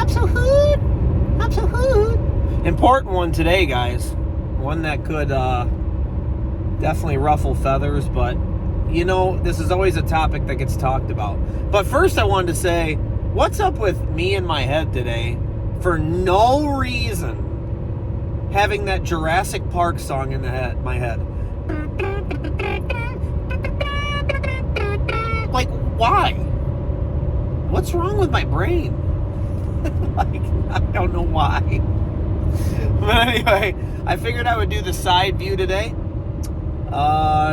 so hood. I'm so hood. Important one today, guys. One that could definitely ruffle feathers, but you know, this is always a topic that gets talked about. But first I wanted to say, what's up with me in my head today for no reason having that Jurassic Park song in my head? Like, why? What's wrong with my brain? Like, I don't know why. But anyway, I figured I would do the side view today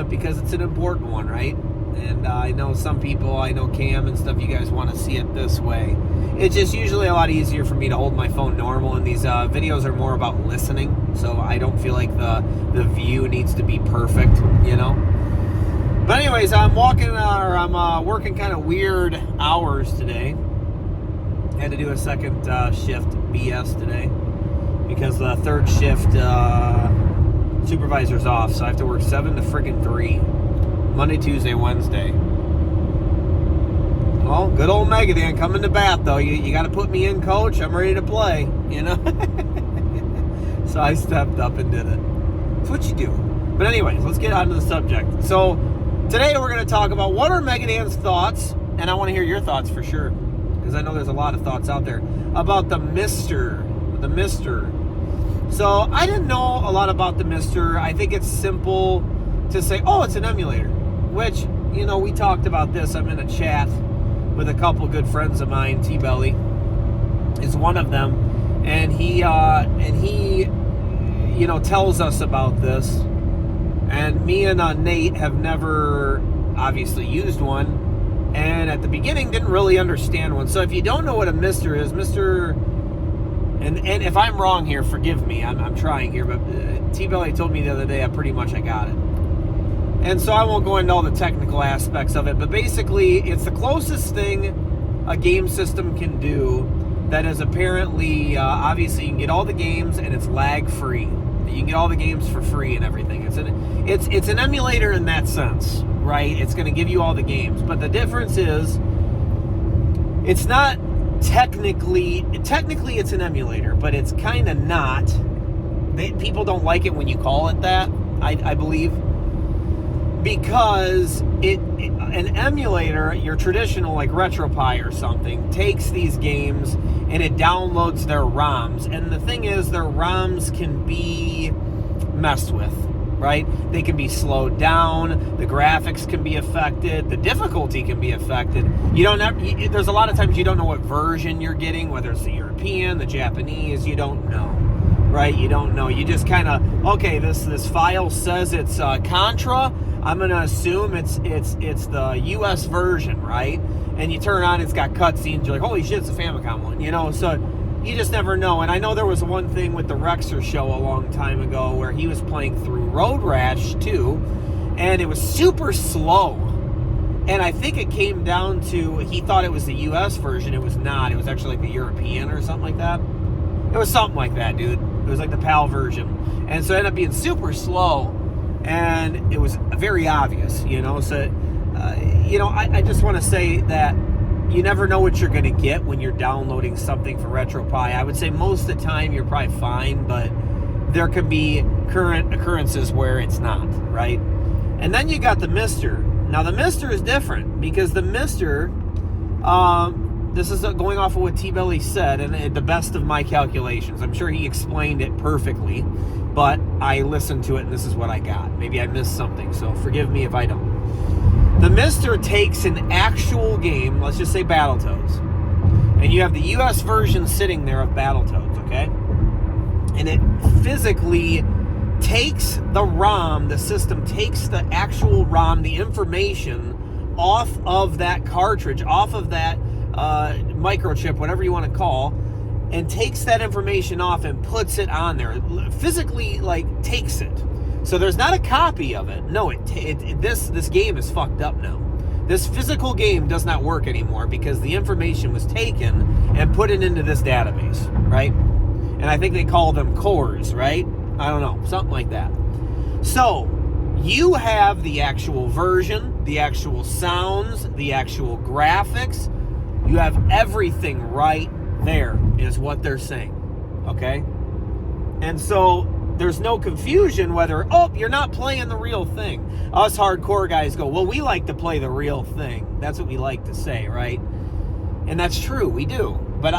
because it's an important one, right? And I know some people, I know Cam and stuff, you guys want to see it this way. It's just usually a lot easier for me to hold my phone normal, and these videos are more about listening, so I don't feel like the view needs to be perfect, you know? But anyways, I'm working kind of weird hours today. I had to do a second shift BS today because the third shift supervisor's off, so I have to work 7 to freaking 3. Monday, Tuesday, Wednesday. Well, good old Megadhan coming to bat, though. You got to put me in, coach. I'm ready to play, you know? So I stepped up and did it. That's what you do. But anyways, let's get on to the subject. So today we're going to talk about what are Megadhan's thoughts, and I want to hear your thoughts for sure, because I know there's a lot of thoughts out there, about the MiSTer. The MiSTer. So I didn't know a lot about the MiSTer. I think it's simple to say, oh, it's an emulator. Which, you know, we talked about this. I'm in a chat with a couple good friends of mine. T-Belly is one of them, and he you know, tells us about this. And me and Nate have never obviously used one, and at the beginning didn't really understand one. So if you don't know what a MiSTer is, MiSTer, and if I'm wrong here, forgive me. I'm trying here, but T-Belly told me the other day I got it. And so I won't go into all the technical aspects of it, but basically it's the closest thing a game system can do that is apparently, obviously you can get all the games and it's lag free. You can get all the games for free and everything. It's an emulator in that sense, right? It's going to give you all the games, but the difference is it's not technically it's an emulator, but it's kind of not. People don't like it when you call it that, I believe. Because an emulator, your traditional like RetroPie or something, takes these games and it downloads their ROMs. And the thing is, their ROMs can be messed with, right? They can be slowed down. The graphics can be affected. The difficulty can be affected. There's a lot of times you don't know what version you're getting, whether it's the European, the Japanese. You don't know, right? You don't know. You just kind of, okay, this file says it's Contra. I'm going to assume it's the US version, right? And you turn on, it's got cutscenes. You're like, holy shit, it's a Famicom one, you know? So you just never know. And I know there was one thing with the Rexer show a long time ago where he was playing through Road Rash 2, and it was super slow. And I think it came down to, he thought it was the US version. It was not. It was actually like the European or something like that. It was something like that, dude. It was like the PAL version. And so it ended up being super slow. And it was very obvious, you know. So, you know, I just want to say that you never know what you're going to get when you're downloading something for RetroPie. I would say most of the time you're probably fine, but there could be current occurrences where it's not, right? And then you got the MiSTer. Now, the MiSTer is different because the MiSTer, this is going off of what T-Belly said, and at the best of my calculations. I'm sure he explained it perfectly, but I listened to it, and this is what I got. Maybe I missed something, so forgive me if I don't. The MiSTer takes an actual game, let's just say Battletoads, and you have the US version sitting there of Battletoads, okay? And it physically takes the ROM, the system takes the actual ROM, the information off of that cartridge, off of that microchip, whatever you want to call, and takes that information off and puts it on there. Physically, like, takes it. So there's not a copy of it. No, this game is fucked up now. This physical game does not work anymore because the information was taken and put it into this database, right? And I think they call them cores, right? I don't know, something like that. So you have the actual version, the actual sounds, the actual graphics. You have everything right there is what they're saying, okay? And so there's no confusion whether, oh, you're not playing the real thing. Us hardcore guys go, well, we like to play the real thing. That's what we like to say, right? And that's true, we do. But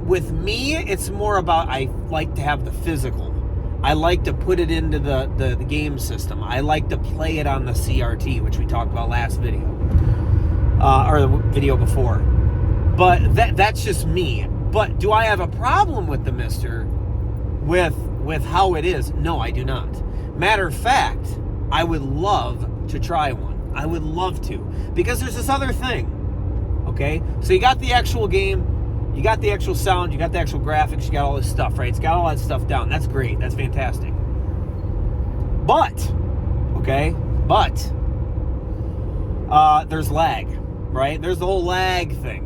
with me, it's more about I like to have the physical. I like to put it into the game system. I like to play it on the CRT, which we talked about last video. Or the video before. But that's just me. But do I have a problem with the MiSTer with how it is? No, I do not. Matter of fact, I would love to try one. I would love to. Because there's this other thing. Okay? So you got the actual game. You got the actual sound, you got the actual graphics, you got all this stuff, right? It's got all that stuff down. That's great. That's fantastic. But, there's lag, right? There's the whole lag thing.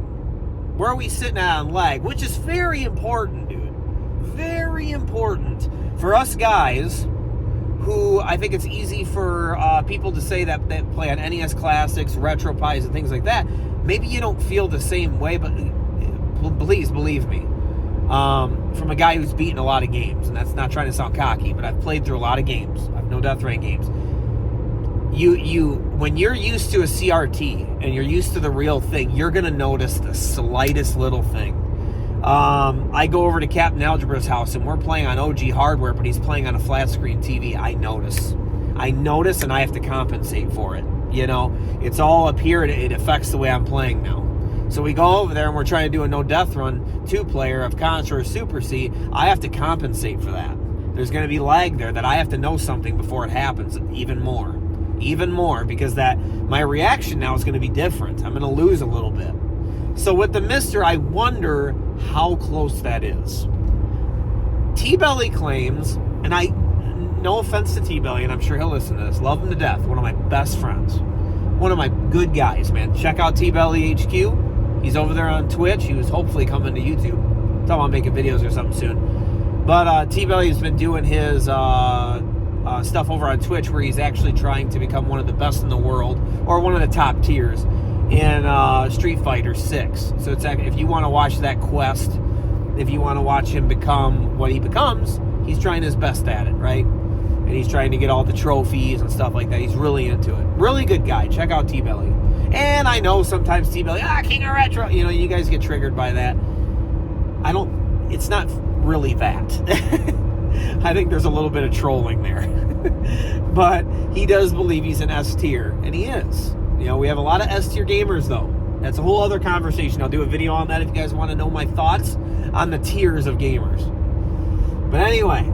Where are we sitting at on lag? Which is very important, dude. Very important. For us guys, who I think it's easy for people to say that play on NES Classics, RetroPies, and things like that. Maybe you don't feel the same way, but please believe me, from a guy who's beaten a lot of games, and that's not trying to sound cocky, but I've played through a lot of games. I've no Death Rain games. When you're used to a CRT and you're used to the real thing, you're gonna notice the slightest little thing. I go over to Captain Algebra's house and we're playing on OG hardware, but he's playing on a flat screen TV. I notice, and I have to compensate for it. You know, it's all up here. It affects the way I'm playing now. So we go over there and we're trying to do a no death run 2-player of Contra or Super C. I have to compensate for that. There's going to be lag there that I have to know something before it happens even more, because that my reaction now is going to be different. I'm going to lose a little bit. So with the MiSTer, I wonder how close that is. T-Belly claims, and no offense to T-Belly, and I'm sure he'll listen to this, love him to death, one of my best friends, one of my good guys, man. Check out T-Belly HQ. He's over there on Twitch. He was hopefully coming to YouTube. Talking about making videos or something soon. But T-Belly's been doing his stuff over on Twitch where he's actually trying to become one of the best in the world, or one of the top tiers in Street Fighter 6. So it's if you want to watch that quest, if you want to watch him become what he becomes, he's trying his best at it, right? And he's trying to get all the trophies and stuff like that. He's really into it. Really good guy. Check out T-Belly. And I know sometimes T-Belly, King of Retro, you guys get triggered by that. It's not really that. I think there's a little bit of trolling there. But he does believe he's an S tier, and he is. We have a lot of S tier gamers, though. That's a whole other conversation. I'll do a video on that if you guys want to know my thoughts on the tiers of gamers. But anyway,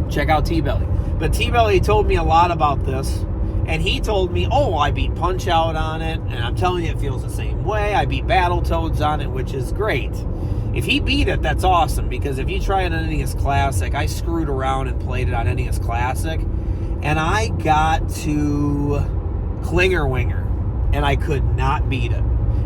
check out T-Belly. But T-Belly told me a lot about this. And he told me, I beat Punch-Out on it, and I'm telling you, it feels the same way. I beat Battletoads on it, which is great. If he beat it, that's awesome, because if you try it on NES Classic, I screwed around and played it on NES Classic, and I got to Klinger Winger, and I could not beat it.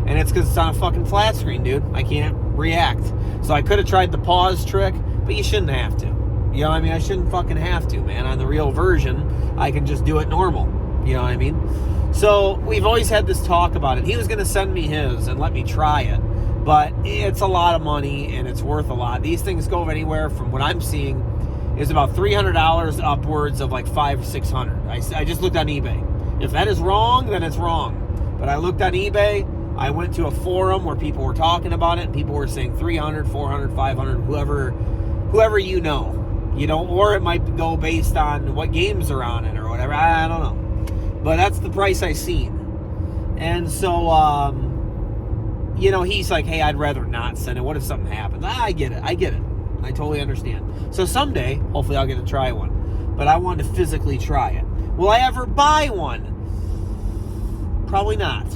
And it's because it's on a fucking flat screen, dude. I can't react. So I could have tried the pause trick, but you shouldn't have to. I shouldn't fucking have to, man. On the real version, I can just do it normal. You know what I mean? So we've always had this talk about it. He was going to send me his and let me try it. But it's a lot of money and it's worth a lot. These things go anywhere from what I'm seeing is about $300 upwards of like $500 or $600. I just looked on eBay. If that is wrong, then it's wrong. But I looked on eBay. I went to a forum where people were talking about it. And people were saying $300, $400, $500, whoever you know. Or it might go based on what games are on it or whatever. I don't know. But that's the price I seen. And so, he's like, hey, I'd rather not send it. What if something happens? I get it. I totally understand. So someday, hopefully I'll get to try one. But I wanted to physically try it. Will I ever buy one? Probably not.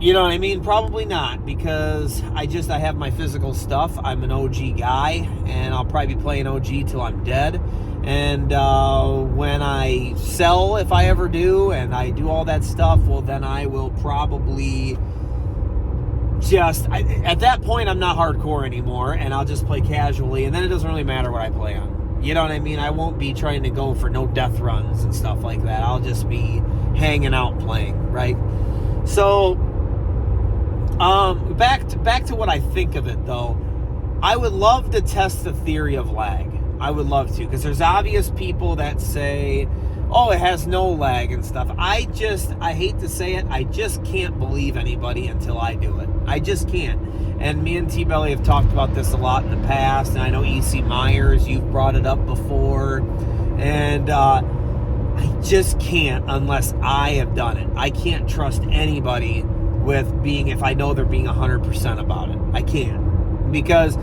You know what I mean? Probably not, because I have my physical stuff. I'm an OG guy, and I'll probably be playing OG till I'm dead. And when I sell, if I ever do, and I do all that stuff, well, then I will probably at that point, I'm not hardcore anymore, and I'll just play casually, and then it doesn't really matter what I play on. You know what I mean? I won't be trying to go for no death runs and stuff like that. I'll just be hanging out playing, right? So, back to what I think of it, though. I would love to test the theory of lag. I would love to, because there's obvious people that say, oh, it has no lag and stuff. I hate to say it, I just can't believe anybody until I do it. I just can't. And me and T-Belly have talked about this a lot in the past, and I know E.C. Myers, you've brought it up before, and I just can't unless I have done it. I can't trust anybody with being, if I know they're being 100% about it. I can't. Because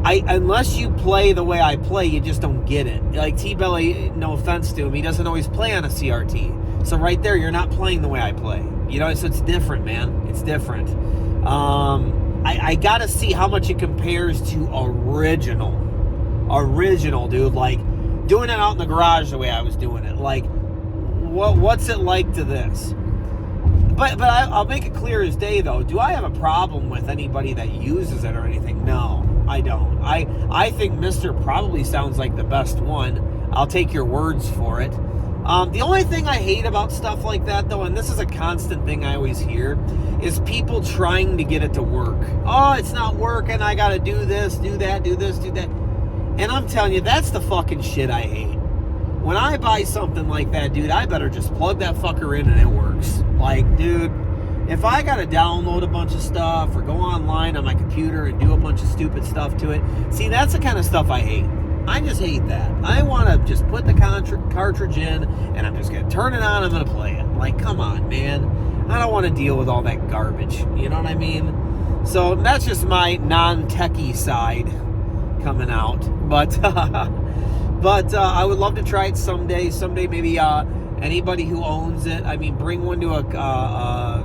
unless you play the way I play, you just don't get it. Like T-Belly, no offense to him, he doesn't always play on a CRT. So right there, you're not playing the way I play. You know, so it's different, man. It's different. I got to see how much it compares to original, dude. Like, doing it out in the garage the way I was doing it. Like, what's it like to this? But I'll make it clear as day, though. Do I have a problem with anybody that uses it or anything? No, I don't. I think MiSTer probably sounds like the best one. I'll take your words for it. The only thing I hate about stuff like that, though, and this is a constant thing I always hear, is people trying to get it to work. Oh, it's not working. I got to do this, do that, do this, do that. And I'm telling you, that's the fucking shit I hate. When I buy something like that, dude, I better just plug that fucker in and it works. Like, dude, if I got to download a bunch of stuff or go online on my computer and do a bunch of stupid stuff to it, see, that's the kind of stuff I hate. I just hate that. I want to just put the cartridge in, and I'm just going to turn it on, I'm going to play it. Like, come on, man. I don't want to deal with all that garbage. You know what I mean? So that's just my non-techie side coming out. But I would love to try it someday. Someday, maybe anybody who owns it, I mean, bring one to a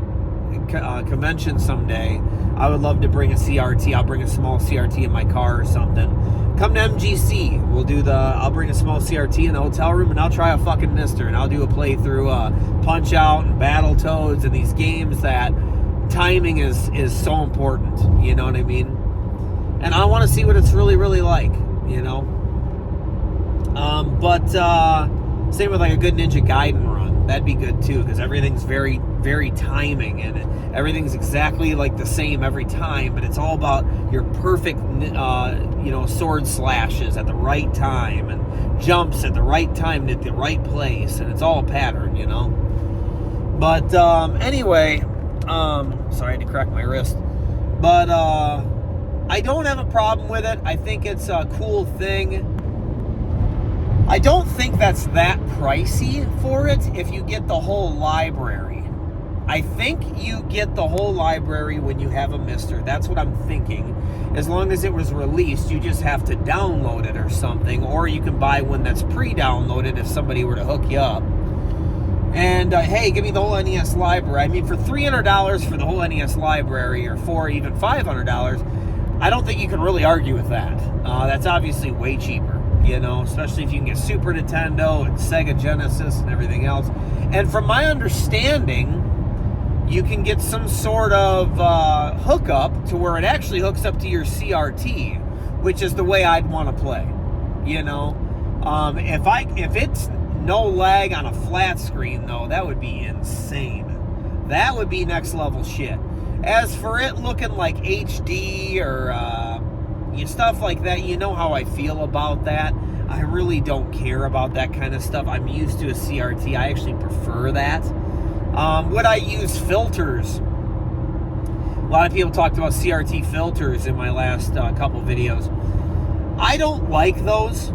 convention someday. I would love to bring a CRT. I'll bring a small CRT in my car or something. Come to MGC. I'll bring a small CRT in the hotel room, and I'll try a fucking MiSTer, and I'll do a playthrough, Punch-Out and Battletoads and these games that timing is so important. You know what I mean? And I want to see what it's really, really like, you know? Same with like a good Ninja Gaiden run. That'd be good too, because everything's very, very timing, and everything's exactly like the same every time, but it's all about your perfect, sword slashes at the right time and jumps at the right time at the right place, and it's all a pattern, you know? But anyway, sorry, I had to crack my wrist. But I don't have a problem with it. I think it's a cool thing. I don't think that's that pricey for it if you get the whole library. I think you get the whole library when you have a MiSTer. That's what I'm thinking. As long as it was released, you just have to download it or something, or you can buy one that's pre-downloaded if somebody were to hook you up. And, hey, give me the whole NES library. I mean, for $300 for the whole NES library, or for even $500, I don't think you can really argue with that. That's obviously way cheaper. You know, especially if you can get Super Nintendo and Sega Genesis and everything else. And from my understanding, you can get some sort of hookup to where it actually hooks up to your CRT, which is the way I'd want to play. You know, if it's no lag on a flat screen, though, that would be insane. That would be next level shit. As for it looking like HD or stuff like that, you know how I feel about that. I really don't care about that kind of stuff. I'm used to a CRT. I actually prefer that. Would I use filters? A lot of people talked about CRT filters in my last couple videos. I don't like those,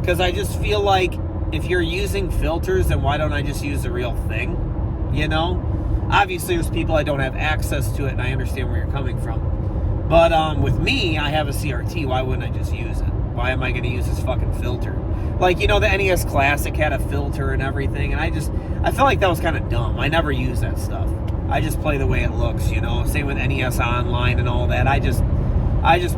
because I just feel like if you're using filters, then why don't I just use the real thing? You know? Obviously, there's people I don't have access to it, and I understand where you're coming from. But with me, I have a CRT. Why wouldn't I just use it? Why am I going to use this fucking filter? Like, you know, the NES Classic had a filter and everything, and I felt like that was kind of dumb. I never use that stuff. I just play the way it looks, you know? Same with NES Online and all that. I just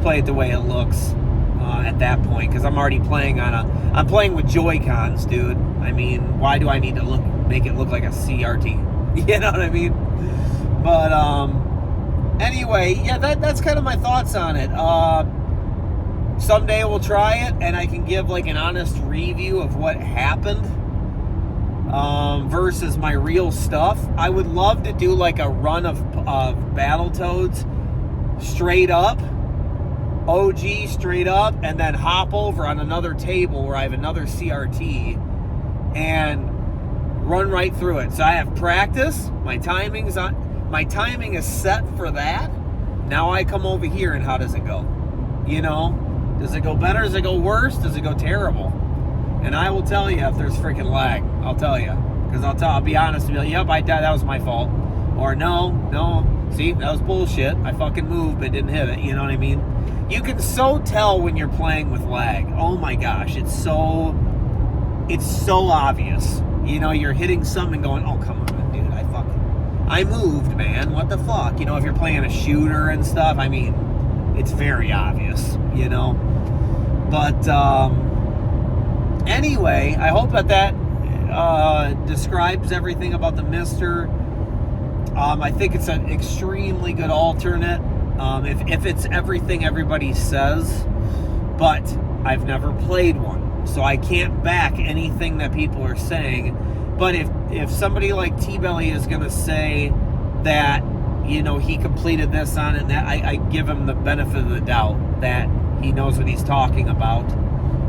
play it the way it looks at that point, because I'm already playing I'm playing with Joy-Cons, dude. I mean, why do I need to make it look like a CRT? You know what I mean? But, anyway, yeah, that's kind of my thoughts on it. Someday we'll try it, and I can give like an honest review of what happened versus my real stuff. I would love to do like a run of Battletoads straight up OG straight up, and then hop over on another table where I have another CRT and run right through it. So I have practice. My timing is set for that. Now I come over here, and how does it go? You know, does it go better? Does it go worse? Does it go terrible? And I will tell you if there's freaking lag. I'll tell you, because I'll be honest and be like, yep, that was my fault, or no, see, that was bullshit. I fucking moved but didn't hit it. You know what I mean? You can so tell when you're playing with lag. Oh my gosh, it's so obvious. You know, you're hitting something going, oh, come on, dude, I moved, man. What the fuck? You know, if you're playing a shooter and stuff, I mean, it's very obvious, you know. But anyway, I hope that describes everything about the MiSTer. I think it's an extremely good alternate. If it's everything everybody says, but I've never played one, so I can't back anything that people are saying. But if somebody like T-Belly is going to say that, you know, he completed this on it, and that, I give him the benefit of the doubt that he knows what he's talking about.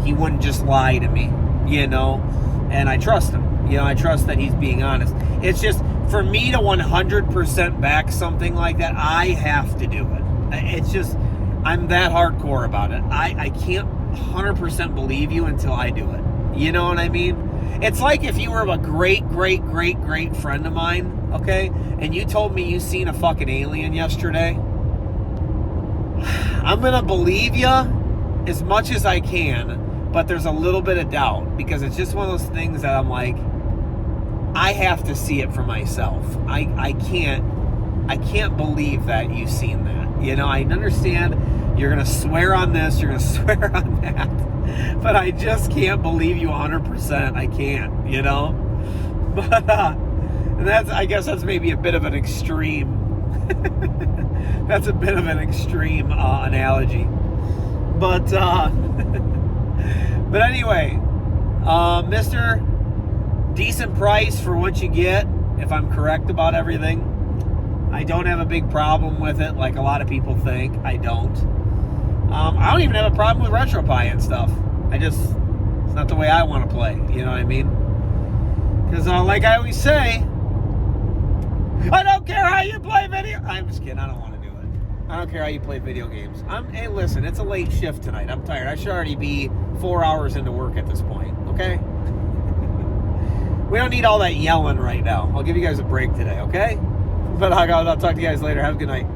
He wouldn't just lie to me, you know, and I trust him. You know, I trust that he's being honest. It's just, for me to 100% back something like that, I have to do it. It's just, I'm that hardcore about it. I can't 100% believe you until I do it. You know what I mean? It's like if you were a great friend of mine, okay, and you told me you seen a fucking alien yesterday. I'm going to believe you as much as I can, but there's a little bit of doubt, because it's just one of those things that I'm like, I have to see it for myself. I can't believe that you've seen that. You know, I understand you're going to swear on this, you're going to swear on that, but I just can't believe you 100%. I can't, you know? But and I guess that's maybe a bit of an extreme that's a bit of an extreme analogy. But but anyway, MiSTer, decent price for what you get, if I'm correct about everything. I don't have a big problem with it like a lot of people think. I don't. I don't even have a problem with RetroPie and stuff. It's not the way I want to play. You know what I mean? Because like I always say, I don't care how you play video. I'm just kidding. I don't want to do it. I don't care how you play video games. Hey, listen, it's a late shift tonight. I'm tired. I should already be 4 hours into work at this point. Okay? We don't need all that yelling right now. I'll give you guys a break today, okay? But I'll talk to you guys later. Have a good night.